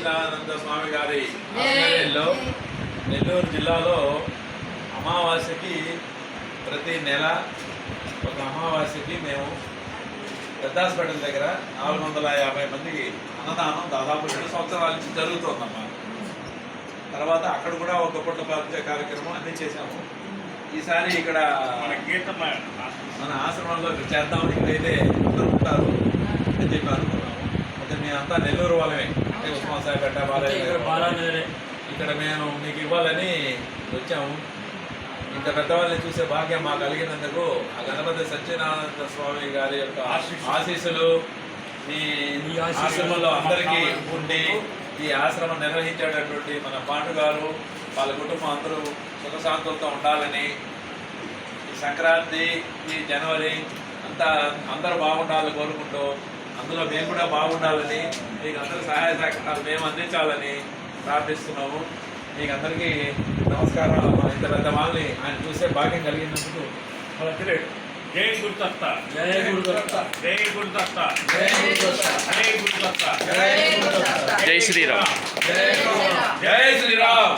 సత్యనారాయణ స్వామి గారి ఆధ్వర్యంలో నెల్లూరు జిల్లాలో అమావాస్యకి ప్రతి నెల ఒక అమావాస్యకి మేము పెద్ద హాస్పిటల్ దగ్గర 450 మందికి అన్నదానం దాదాపు 2 సంవత్సరాల నుంచి జరుగుతుందమ్మా. తర్వాత అక్కడ కూడా ఒక పూట పరిచయ కార్యక్రమం అన్నీ చేశాము. ఈసారి ఇక్కడ మన ఆశ్రమంలో చేద్దాం, ఇక్కడైతే అందరూ ఉంటారు అని చెప్పి అనుకున్నాము. అయితే మేమంతా నెల్లూరు వాళ్ళమే, అంటే ఉస్మాన్సాయిపేట బాలానగర్ ఇక్కడ మేము మీకు ఇవ్వాలని వచ్చాము. ఇంత పెద్దవాళ్ళని చూసే భాగ్యం మాకు కలిగినందుకు ఆ గణపతి సత్యనారాయణ స్వామి గారి యొక్క ఆశీస్సులు ఈ ఆశ్రమంలో అందరికీ ఉండి ఈ ఆశ్రమం నిర్వహించేటటువంటి మన పాండు గారు వాళ్ళ కుటుంబం అందరూ సుఖశాంతులతో ఉండాలని, ఈ సంక్రాంతి ఈ జనవరి అంతా అందరూ బాగుండాలని కోరుకుంటూ అందులో మేము కూడా బాగుండాలని, మీకు అందరూ సహాయ సహకారాలు మేము అందించాలని ప్రార్థిస్తున్నాము. మీకు అందరికీ నమస్కారాలు. ఇంత పెద్ద వాళ్ళని ఆయన చూసే భాగ్యం కలిగినందుకు జై గురుదత్త, జై గురుదత్త, జై గురుదత్త, జై గురుదత్త, జై గురుదత్త, జై గురుదత్త, జై శ్రీరామ్, జై శ్రీరామ్.